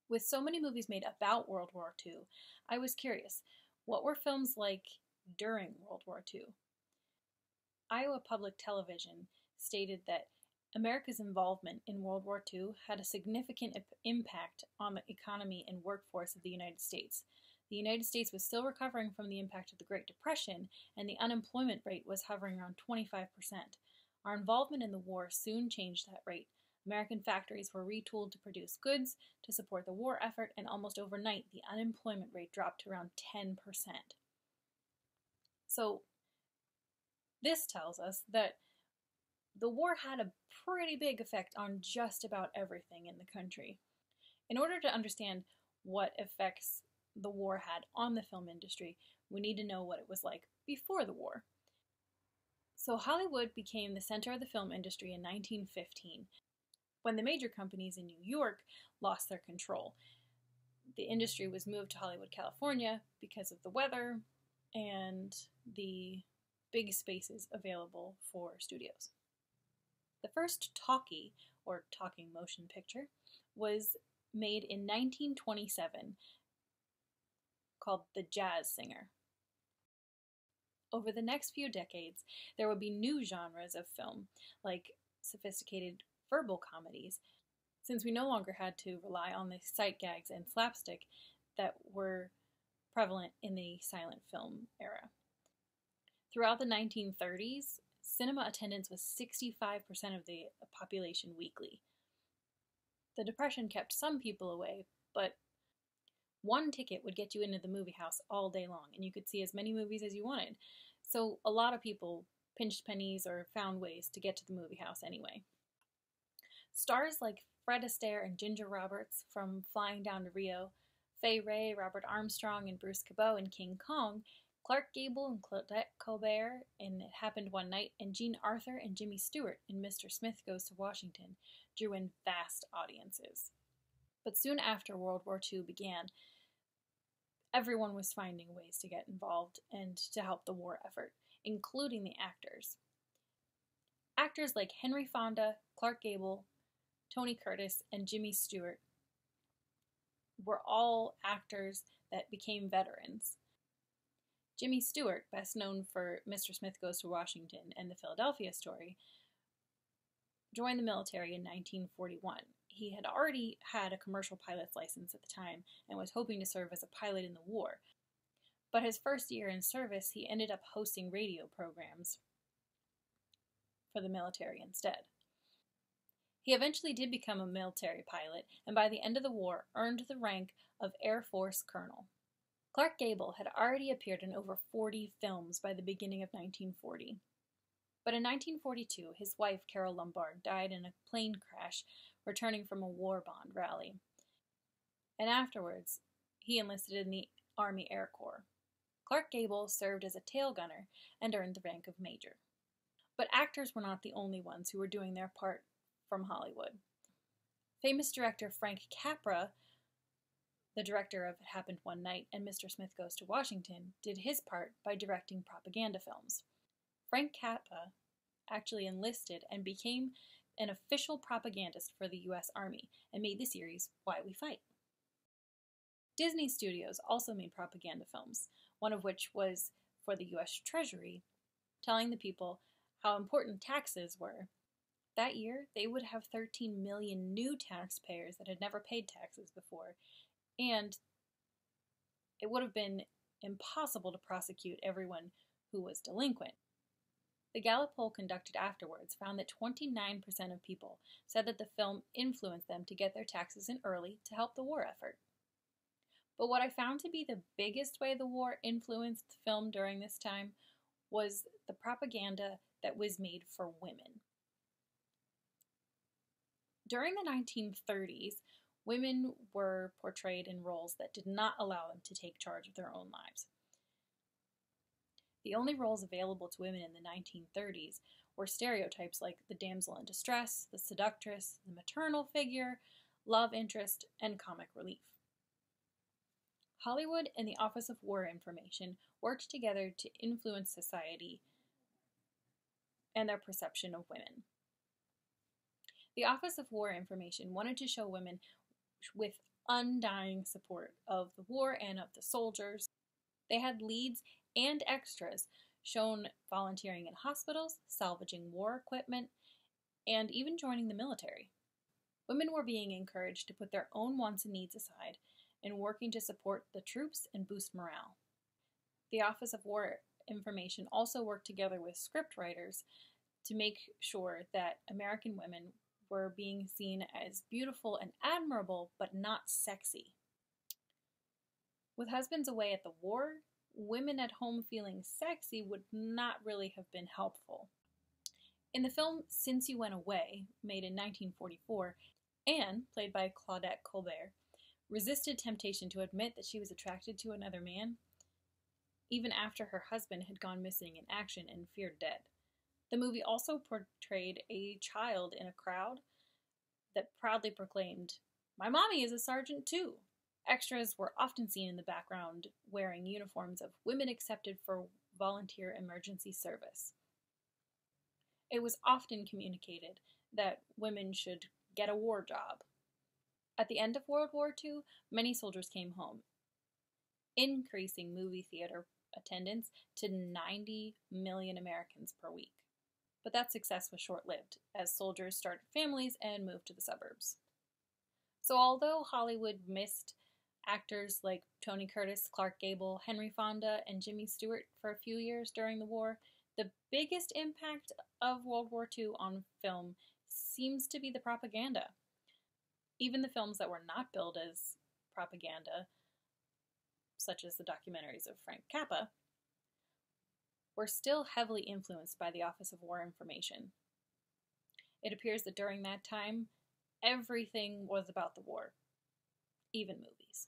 With so many movies made about World War II, I was curious, what were films like during World War II? Iowa Public Television stated that America's involvement in World War II had a significant impact on the economy and workforce of the United States. The United States was still recovering from the impact of the Great Depression, and the unemployment rate was hovering around 25%. Our involvement in the war soon changed that rate. American factories were retooled to produce goods to support the war effort, and almost overnight, the unemployment rate dropped to around 10%. So, this tells us that the war had a pretty big effect on just about everything in the country. In order to understand what effects the war had on the film industry, we need to know what it was like before the war. So Hollywood became the center of the film industry in 1915, when the major companies in New York lost their control. The industry was moved to Hollywood, California because of the weather and the big spaces available for studios. The first talkie, or talking motion picture, was made in 1927 called The Jazz Singer. Over the next few decades, there would be new genres of film, like sophisticated verbal comedies, since we no longer had to rely on the sight gags and slapstick that were prevalent in the silent film era. Throughout the 1930s, cinema attendance was 65% of the population weekly. The Depression kept some people away, but one ticket would get you into the movie house all day long, and you could see as many movies as you wanted. So a lot of people pinched pennies or found ways to get to the movie house anyway. Stars like Fred Astaire and Ginger Roberts from Flying Down to Rio, Fay Wray, Robert Armstrong, and Bruce Cabot in King Kong, Clark Gable and Claudette Colbert in It Happened One Night, and Jean Arthur and Jimmy Stewart in Mr. Smith Goes to Washington drew in vast audiences. But soon after World War II began, everyone was finding ways to get involved and to help the war effort, including the actors. Actors like Henry Fonda, Clark Gable, Tony Curtis, and Jimmy Stewart were all actors that became veterans. Jimmy Stewart, best known for Mr. Smith Goes to Washington and The Philadelphia Story, joined the military in 1941. He had already had a commercial pilot's license at the time and was hoping to serve as a pilot in the war. But his first year in service, he ended up hosting radio programs for the military instead. He eventually did become a military pilot, and by the end of the war earned the rank of Air Force Colonel. Clark Gable had already appeared in over 40 films by the beginning of 1940. But in 1942, his wife, Carol Lombard, died in a plane crash returning from a war bond rally. And afterwards, he enlisted in the Army Air Corps. Clark Gable served as a tail gunner and earned the rank of major. But actors were not the only ones who were doing their part from Hollywood. Famous director Frank Capra, the director of It Happened One Night and Mr. Smith Goes to Washington, did his part by directing propaganda films. Frank Capra actually enlisted and became an official propagandist for the U.S. Army and made the series Why We Fight. Disney Studios also made propaganda films, one of which was for the U.S. Treasury, telling the people how important taxes were. That year, they would have 13 million new taxpayers that had never paid taxes before, and it would have been impossible to prosecute everyone who was delinquent. The Gallup poll conducted afterwards found that 29% of people said that the film influenced them to get their taxes in early to help the war effort. But what I found to be the biggest way the war influenced film during this time was the propaganda that was made for women. During the 1930s, women were portrayed in roles that did not allow them to take charge of their own lives. The only roles available to women in the 1930s were stereotypes like the damsel in distress, the seductress, the maternal figure, love interest, and comic relief. Hollywood and the Office of War Information worked together to influence society and their perception of women. The Office of War Information wanted to show women with undying support of the war and of the soldiers. They had leads and extras shown volunteering in hospitals, salvaging war equipment, and even joining the military. Women were being encouraged to put their own wants and needs aside and working to support the troops and boost morale. The Office of War Information also worked together with scriptwriters to make sure that American women were being seen as beautiful and admirable, but not sexy. With husbands away at the war, women at home feeling sexy would not really have been helpful. In the film Since You Went Away, made in 1944, Anne, played by Claudette Colbert, resisted temptation to admit that she was attracted to another man, even after her husband had gone missing in action and feared dead. The movie also portrayed a child in a crowd that proudly proclaimed, "My mommy is a sergeant too." Extras were often seen in the background wearing uniforms of women accepted for volunteer emergency service. It was often communicated that women should get a war job. At the end of World War II, many soldiers came home, increasing movie theater attendance to 90 million Americans per week. But that success was short-lived, as soldiers started families and moved to the suburbs. So although Hollywood missed actors like Tony Curtis, Clark Gable, Henry Fonda, and Jimmy Stewart for a few years during the war, the biggest impact of World War II on film seems to be the propaganda. Even the films that were not billed as propaganda, such as the documentaries of Frank Capra, were still heavily influenced by the Office of War Information. It appears that during that time, everything was about the war, even movies.